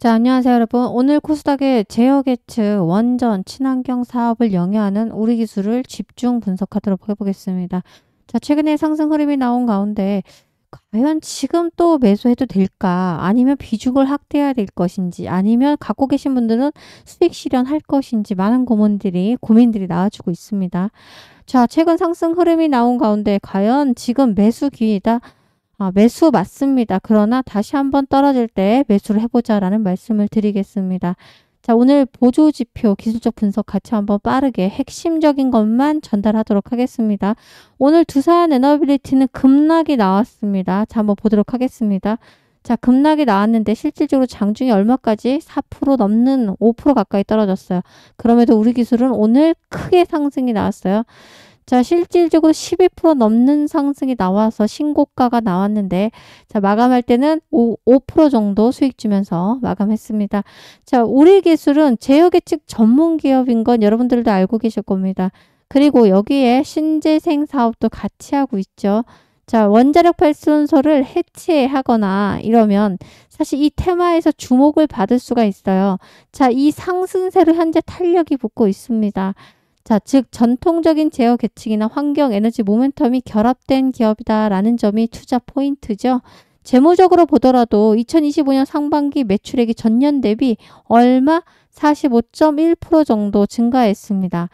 자, 안녕하세요, 여러분. 오늘 코스닥의 제어계측 원전 친환경 사업을 영위하는 우리 기술을 집중 분석하도록 해보겠습니다. 자, 최근에 상승 흐름이 나온 가운데 과연 지금 또 매수해도 될까? 아니면 비중을 확대해야 될 것인지, 아니면 갖고 계신 분들은 수익 실현할 것인지 많은 고민들이 나와주고 있습니다. 자, 최근 상승 흐름이 나온 가운데 과연 지금 매수 기회다? 매수 맞습니다. 그러나 다시 한번 떨어질 때 매수를 해보자라는 말씀을 드리겠습니다. 자, 오늘 보조지표 기술적 분석 같이 한번 빠르게 핵심적인 것만 전달하도록 하겠습니다. 오늘 두산 에너빌리티는 급락이 나왔습니다. 자, 한번 보도록 하겠습니다. 자, 급락이 나왔는데 실질적으로 장중에 얼마까지 4% 넘는 5% 가까이 떨어졌어요. 그럼에도 우리 기술은 오늘 크게 상승이 나왔어요. 자, 실질적으로 12% 넘는 상승이 나와서 신고가가 나왔는데, 자, 마감할 때는 5% 정도 수익 주면서 마감했습니다. 자, 우리 기술은 제어계측 전문 기업인 건 여러분들도 알고 계실 겁니다. 그리고 여기에 신재생 사업도 같이 하고 있죠. 자, 원자력 발전소를 해체하거나 이러면 사실 이 테마에서 주목을 받을 수가 있어요. 자, 이 상승세로 현재 탄력이 붙고 있습니다. 자, 즉 전통적인 제어 계측이나 환경, 에너지 모멘텀이 결합된 기업이다라는 점이 투자 포인트죠. 재무적으로 보더라도 2025년 상반기 매출액이 전년 대비 얼마? 45.1% 정도 증가했습니다.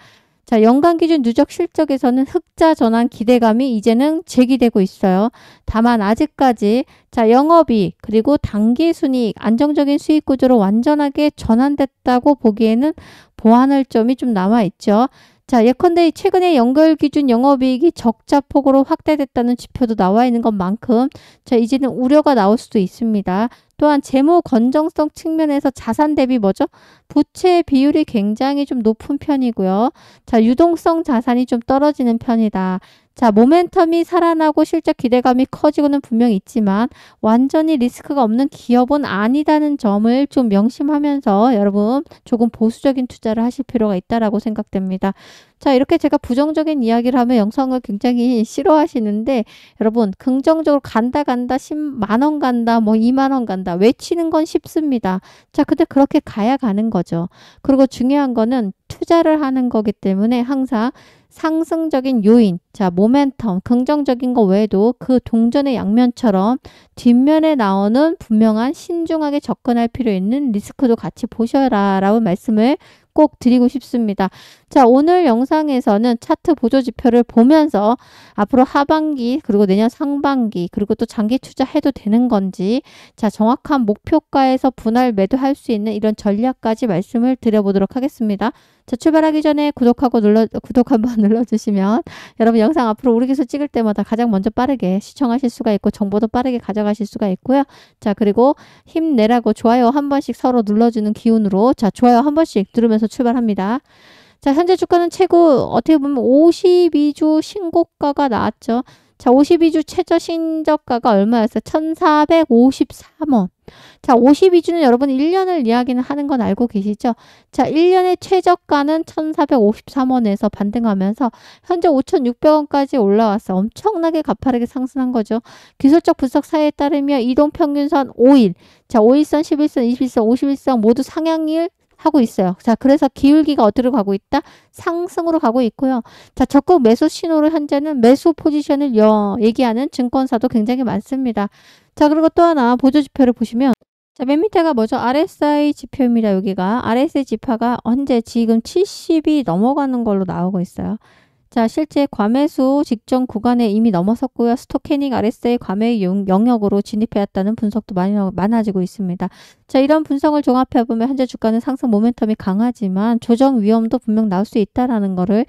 자, 연간 기준 누적 실적에서는 흑자 전환 기대감이 이제는 제기되고 있어요. 다만 아직까지 자, 영업이익 그리고 당기순이익 안정적인 수익 구조로 완전하게 전환됐다고 보기에는 보완할 점이 좀 남아있죠. 자, 예컨대 최근에 연결 기준 영업이익이 적자폭으로 확대됐다는 지표도 나와 있는 것만큼 자, 이제는 우려가 나올 수도 있습니다. 또한 재무 건정성 측면에서 자산 대비 뭐죠? 부채 비율이 굉장히 좀 높은 편이고요. 자, 유동성 자산이 좀 떨어지는 편이다. 자, 모멘텀이 살아나고 실적 기대감이 커지고는 분명히 있지만 완전히 리스크가 없는 기업은 아니다는 점을 좀 명심하면서 여러분 조금 보수적인 투자를 하실 필요가 있다라고 생각됩니다. 자, 이렇게 제가 부정적인 이야기를 하면 영상을 굉장히 싫어하시는데 여러분 긍정적으로 간다 10만 원 간다 뭐 2만 원 간다 외치는 건 쉽습니다. 자, 근데 그렇게 가야 가는 거죠. 그리고 중요한 거는 투자를 하는 거기 때문에 항상 상승적인 요인, 자, 모멘텀, 긍정적인 거 외에도 그 동전의 양면처럼 뒷면에 나오는 분명한 신중하게 접근할 필요 있는 리스크도 같이 보셔라 라고 말씀을 꼭 드리고 싶습니다. 자, 오늘 영상에서는 차트 보조 지표를 보면서 앞으로 하반기 그리고 내년 상반기 그리고 또 장기 투자해도 되는 건지 자, 정확한 목표가에서 분할 매도할 수 있는 이런 전략까지 말씀을 드려보도록 하겠습니다. 자, 출발하기 전에 구독 한번 눌러주시면 여러분 영상 앞으로 우리 기술 찍을 때마다 가장 먼저 빠르게 시청하실 수가 있고 정보도 빠르게 가져가실 수가 있고요. 자, 그리고 힘내라고 좋아요 한 번씩 서로 눌러주는 기운으로 자, 좋아요 한 번씩 누르면서 출발합니다. 자, 현재 주가는 최고 어떻게 보면 52주 신고가가 나왔죠. 자, 52주 최저 신저가가 얼마였어요? 1,453원. 자, 52주는 여러분 1년을 이야기는 하는 건 알고 계시죠? 자, 1년의 최저가는 1,453원에서 반등하면서 현재 5,600원까지 올라왔어. 엄청나게 가파르게 상승한 거죠. 기술적 분석 사이에 따르면 이동평균선 5일, 자, 5일선, 11선, 21선, 51선 모두 상향일 하고 있어요. 자, 그래서 기울기가 어디로 가고 있다? 상승으로 가고 있고요. 자, 적극 매수 신호를 현재는 매수 포지션을 얘기하는 증권사도 굉장히 많습니다. 자, 그리고 또 하나 보조지표를 보시면 자, 맨 밑에가 뭐죠? RSI 지표입니다. 여기가 RSI 지표가 현재 지금 70이 넘어가는 걸로 나오고 있어요. 자, 실제 과매수 직전 구간에 이미 넘어섰고요. 스토캐닉 RSI 과매의 영역으로 진입해왔다는 분석도 많아지고 있습니다. 자, 이런 분석을 종합해보면 현재 주가는 상승 모멘텀이 강하지만 조정 위험도 분명 나올 수 있다는 거를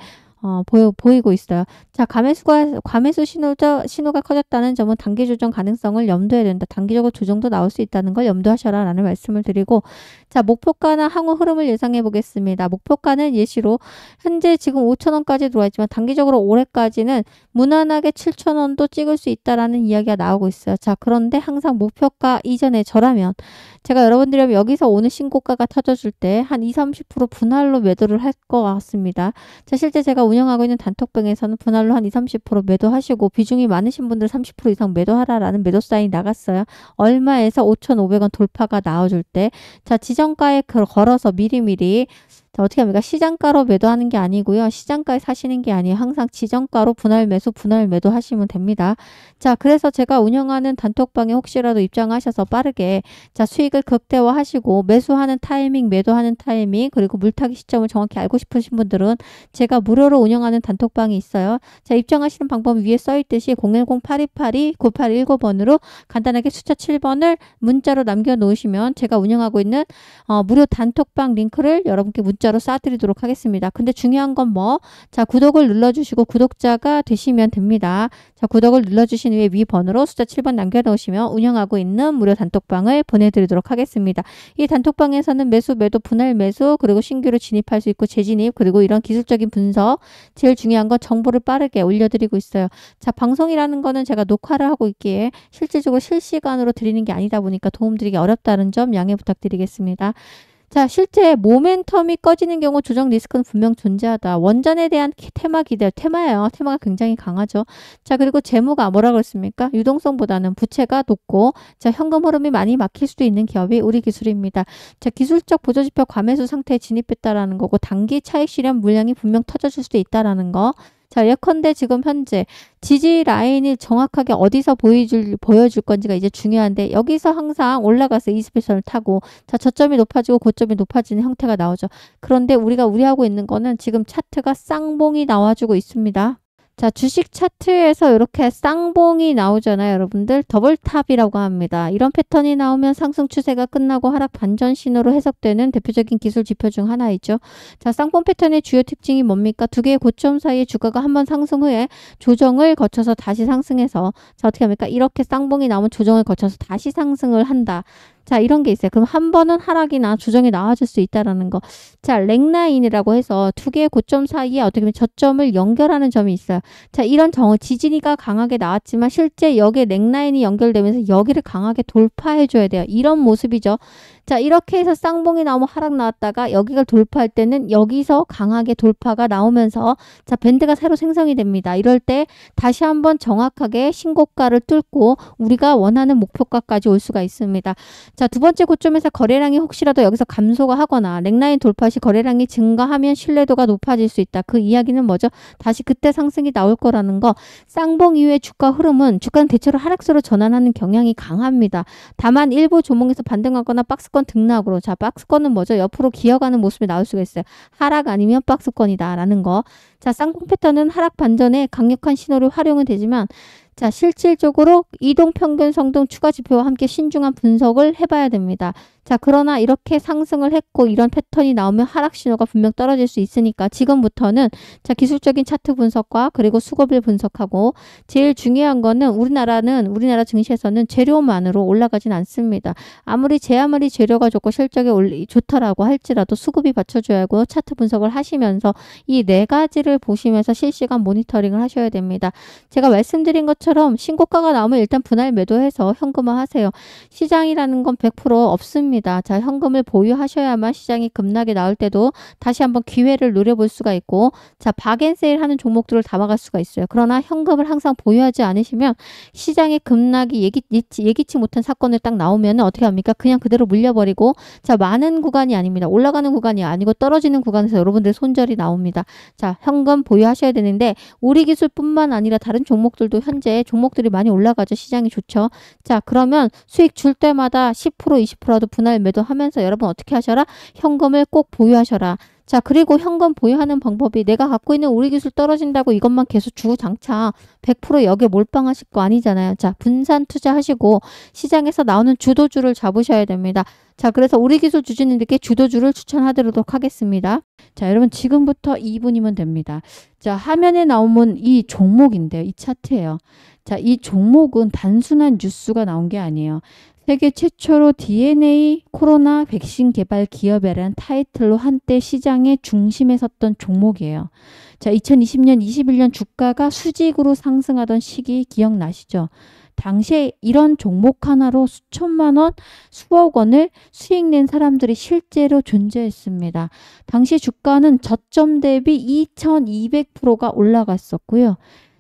보이고 있어요. 자, 과매수 신호가 커졌다는 점은 단기 조정 가능성을 염두해야 된다. 단기적으로 조정도 나올 수 있다는 걸 염두하셔라 라는 말씀을 드리고 자, 목표가나 향후 흐름을 예상해 보겠습니다. 목표가는 예시로 현재 지금 5,000원까지 들어와 있지만 단기적으로 올해까지는 무난하게 7,000원도 찍을 수 있다라는 이야기가 나오고 있어요. 자, 그런데 항상 목표가 이전에 저라면 제가 여러분들이라면 여기서 오늘 신고가가 터져줄 때 한 20-30% 분할로 매도를 할 것 같습니다. 자, 실제 제가 운영하고 있는 단톡방에서는 분할로 한 20-30% 매도하시고 비중이 많으신 분들 30% 이상 매도하라라는 매도 사인이 나갔어요. 얼마에서 5,500원 돌파가 나와줄 때 자 지정가에 걸어서 미리미리 자, 어떻게 합니까? 시장가로 매도하는 게 아니고요. 시장가에 사시는 게 아니에요. 항상 지정가로 분할 매수, 분할 매도 하시면 됩니다. 자, 그래서 제가 운영하는 단톡방에 혹시라도 입장하셔서 빠르게 자, 수익을 극대화하시고 매수하는 타이밍, 매도하는 타이밍, 그리고 물타기 시점을 정확히 알고 싶으신 분들은 제가 무료로 운영하는 단톡방이 있어요. 자, 입장하시는 방법은 위에 써 있듯이 010-8282-9819번으로 간단하게 숫자 7번을 문자로 남겨놓으시면 제가 운영하고 있는 무료 단톡방 링크를 여러분께 문자로 쏴드리도록 하겠습니다. 근데 중요한 건 뭐? 자, 구독을 눌러주시고 구독자가 되시면 됩니다. 자, 구독을 눌러주신 후에 위 번호로 숫자 7번 남겨놓으시면 운영하고 있는 무료 단톡방을 보내드리도록 하겠습니다. 이 단톡방에서는 매수, 매도, 분할 매수, 그리고 신규로 진입할 수 있고 재진입, 그리고 이런 기술적인 분석, 제일 중요한 건 정보를 빠르게 올려드리고 있어요. 자, 방송이라는 거는 제가 녹화를 하고 있기에 실질적으로 실시간으로 드리는 게 아니다 보니까 도움드리기 어렵다는 점 양해 부탁드리겠습니다. 자, 실제 모멘텀이 꺼지는 경우 조정 리스크는 분명 존재하다. 원전에 대한 테마 기대, 테마예요. 테마가 굉장히 강하죠. 자, 그리고 재무가 뭐라 그랬습니까? 유동성보다는 부채가 높고 자, 현금 흐름이 많이 막힐 수도 있는 기업이 우리 기술입니다. 자, 기술적 보조지표 과매수 상태에 진입했다라는 거고 단기 차익 실현 물량이 분명 터져줄 수도 있다라는 거. 자, 예컨대 지금 현재 지지 라인이 정확하게 어디서 보여줄 건지가 이제 중요한데 여기서 항상 올라가서 이스페셜을 타고 자, 저점이 높아지고 고점이 높아지는 형태가 나오죠. 그런데 우리가 우려하고 있는 거는 지금 차트가 쌍봉이 나와주고 있습니다. 자, 주식 차트에서 이렇게 쌍봉이 나오잖아요. 여러분들 더블탑이라고 합니다. 이런 패턴이 나오면 상승 추세가 끝나고 하락 반전 신호로 해석되는 대표적인 기술 지표 중 하나이죠. 자, 쌍봉 패턴의 주요 특징이 뭡니까? 두 개의 고점 사이에 주가가 한번 상승 후에 조정을 거쳐서 다시 상승해서 자, 어떻게 합니까? 이렇게 쌍봉이 나오면 조정을 거쳐서 다시 상승을 한다. 자, 이런 게 있어요. 그럼 한 번은 하락이나 조정이 나와줄 수 있다라는 거. 자, 렉라인이라고 해서 두 개의 고점 사이에 어떻게 보면 저점을 연결하는 점이 있어요. 자, 이런 지진이가 강하게 나왔지만 실제 여기에 렉라인이 연결되면서 여기를 강하게 돌파해줘야 돼요. 이런 모습이죠. 자, 이렇게 해서 쌍봉이 나오면 하락 나왔다가 여기가 돌파할 때는 여기서 강하게 돌파가 나오면서 자, 밴드가 새로 생성이 됩니다. 이럴 때 다시 한번 정확하게 신고가를 뚫고 우리가 원하는 목표가까지 올 수가 있습니다. 자, 두 번째 고점에서 거래량이 혹시라도 여기서 감소가 하거나 렉라인 돌파 시 거래량이 증가하면 신뢰도가 높아질 수 있다. 그 이야기는 뭐죠? 다시 그때 상승이 나올 거라는 거. 쌍봉 이후의 주가 흐름은 주가는 대체로 하락세로 전환하는 경향이 강합니다. 다만 일부 종목에서 반등하거나 박스권 등락으로 자, 박스권은 뭐죠? 옆으로 기어가는 모습이 나올 수가 있어요. 하락 아니면 박스권이다 라는 거. 자, 쌍봉 패턴은 하락 반전에 강력한 신호를 활용은 되지만 자, 실질적으로 이동평균 성등 추가 지표와 함께 신중한 분석을 해봐야 됩니다. 자, 그러나 이렇게 상승을 했고 이런 패턴이 나오면 하락 신호가 분명 떨어질 수 있으니까 지금부터는 자, 기술적인 차트 분석과 그리고 수급을 분석하고 제일 중요한 거는 우리나라 증시에서는 재료만으로 올라가진 않습니다. 아무리 재료가 좋고 실적이 좋더라고 할지라도 수급이 받쳐줘야 하고 차트 분석을 하시면서 이 네 가지를 보시면서 실시간 모니터링을 하셔야 됩니다. 제가 말씀드린 것처럼 신고가가 나오면 일단 분할 매도해서 현금화 하세요. 시장이라는 건 100% 없습니다. 자, 현금을 보유하셔야만 시장이 급락이 나올 때도 다시 한번 기회를 노려볼 수가 있고 자, 박앤세일 하는 종목들을 담아갈 수가 있어요. 그러나 현금을 항상 보유하지 않으시면 시장의 급락이 예기치 못한 사건을 딱 나오면 어떻게 합니까? 그냥 그대로 물려버리고 자, 많은 구간이 아닙니다. 올라가는 구간이 아니고 떨어지는 구간에서 여러분들 손절이 나옵니다. 자, 현금 보유하셔야 되는데 우리 기술뿐만 아니라 다른 종목들도 현재 종목들이 많이 올라가죠. 시장이 좋죠. 자, 그러면 수익 줄 때마다 10% 20%라도 분할 매도하면서 여러분 어떻게 하셔라? 현금을 꼭 보유하셔라. 자, 그리고 현금 보유하는 방법이 내가 갖고 있는 우리 기술 떨어진다고 이것만 계속 주구장창 100% 여기에 몰빵하실 거 아니잖아요. 자, 분산 투자하시고 시장에서 나오는 주도주를 잡으셔야 됩니다. 자, 그래서 우리 기술 주주님들께 주도주를 추천하도록 하겠습니다. 자, 여러분 지금부터 2분이면 됩니다. 자, 화면에 나오면 이 종목인데요. 이 차트예요. 자, 이 종목은 단순한 뉴스가 나온 게 아니에요. 세계 최초로 DNA 코로나 백신 개발 기업이라는 타이틀로 한때 시장의 중심에 섰던 종목이에요. 자, 2020년, 21년 주가가 수직으로 상승하던 시기 기억나시죠? 당시에 이런 종목 하나로 수천만 원, 수억 원을 수익 낸 사람들이 실제로 존재했습니다. 당시 주가는 저점 대비 2200%가 올라갔었고요.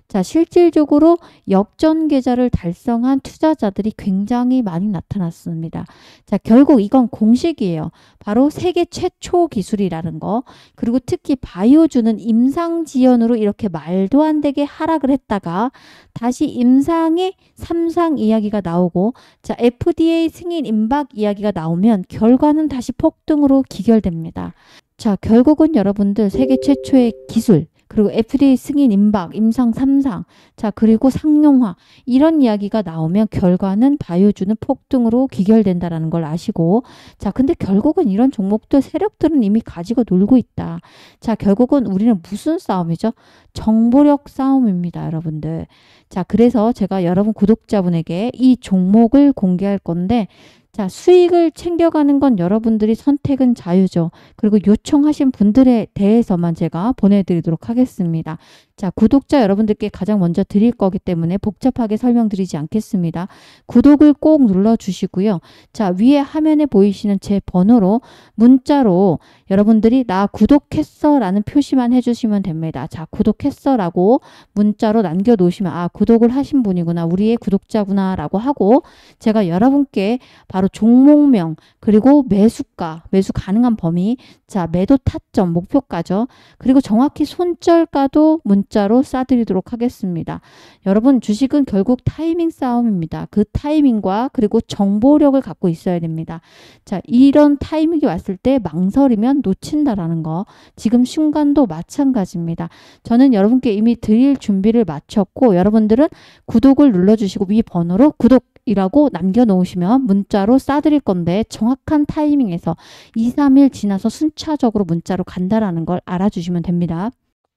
자, 실질적으로 역전 계좌를 달성한 투자자들이 굉장히 많이 나타났습니다. 자, 결국 이건 공식이에요. 바로 세계 최초 기술이라는 거. 그리고 특히 바이오주는 임상지연으로 이렇게 말도 안 되게 하락을 했다가 다시 임상의 3상 이야기가 나오고, 자, FDA 승인 임박 이야기가 나오면 결과는 다시 폭등으로 기결됩니다. 자, 결국은 여러분들 세계 최초의 기술, 그리고 FDA 승인 임박, 임상 3상, 자, 그리고 상용화, 이런 이야기가 나오면 결과는 바이오주는 폭등으로 기결된다라는 걸 아시고, 자, 근데 결국은 이런 종목들 세력들은 이미 가지고 놀고 있다. 자, 결국은 우리는 무슨 싸움이죠? 정보력 싸움입니다, 여러분들. 자, 그래서 제가 여러분 구독자분에게 이 종목을 공개할 건데, 자, 수익을 챙겨가는 건 여러분들이 선택은 자유죠. 그리고 요청하신 분들에 대해서만 제가 보내드리도록 하겠습니다. 자, 구독자 여러분들께 가장 먼저 드릴 거기 때문에 복잡하게 설명드리지 않겠습니다. 구독을 꼭 눌러주시고요. 자, 위에 화면에 보이시는 제 번호로 문자로 여러분들이 나 구독했어 라는 표시만 해주시면 됩니다. 자, 구독했어 라고 문자로 남겨놓으시면, 아, 구독을 하신 분이구나, 우리의 구독자구나 라고 하고, 제가 여러분께 바로 종목명, 그리고 매수가, 매수 가능한 범위, 자, 매도 타점, 목표가죠. 그리고 정확히 손절가도 문자로 쏴드리도록 하겠습니다. 여러분, 주식은 결국 타이밍 싸움입니다. 그 타이밍과 그리고 정보력을 갖고 있어야 됩니다. 자, 이런 타이밍이 왔을 때 망설이면 놓친다라는 거, 지금 순간도 마찬가지입니다. 저는 여러분께 이미 드릴 준비를 마쳤고, 여러분들은 구독을 눌러주시고 위 번호로 구독 이라고 남겨놓으시면 문자로 쏴드릴 건데, 정확한 타이밍에서 2, 3일 지나서 순차적으로 문자로 간다라는 걸 알아주시면 됩니다.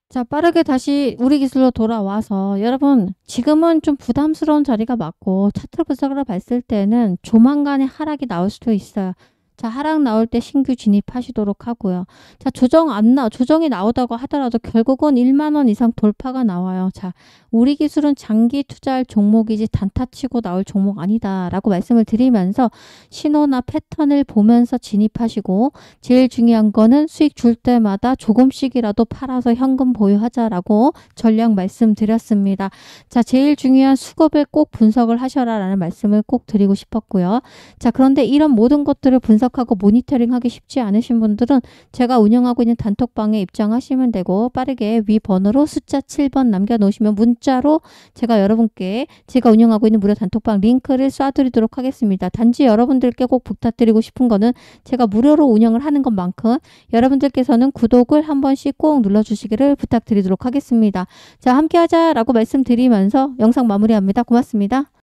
자, 빠르게 다시 우리 기술로 돌아와서, 여러분 지금은 좀 부담스러운 자리가 맞고 차트 분석을 봤을 때는 조만간에 하락이 나올 수도 있어요. 자, 하락 나올 때 신규 진입하시도록 하고요. 자, 조정이 나오다고 하더라도 결국은 1만 원 이상 돌파가 나와요. 자, 우리 기술은 장기 투자할 종목이지 단타치고 나올 종목 아니다라고 말씀을 드리면서 신호나 패턴을 보면서 진입하시고, 제일 중요한 거는 수익 줄 때마다 조금씩이라도 팔아서 현금 보유하자라고 전략 말씀드렸습니다. 자, 제일 중요한 수급을 꼭 분석을 하셔라라는 말씀을 꼭 드리고 싶었고요. 자, 그런데 이런 모든 것들을 분석하고 모니터링하기 쉽지 않으신 분들은 제가 운영하고 있는 단톡방에 입장하시면 되고, 빠르게 위 번호로 숫자 7번 남겨놓으시면 문자로 제가 여러분께 제가 운영하고 있는 무료 단톡방 링크를 쏴드리도록 하겠습니다. 단지 여러분들께 꼭 부탁드리고 싶은 거는, 제가 무료로 운영을 하는 것만큼 여러분들께서는 구독을 한 번씩 꼭 눌러주시기를 부탁드리도록 하겠습니다. 자, 함께 하자라고 말씀드리면서 영상 마무리합니다. 고맙습니다.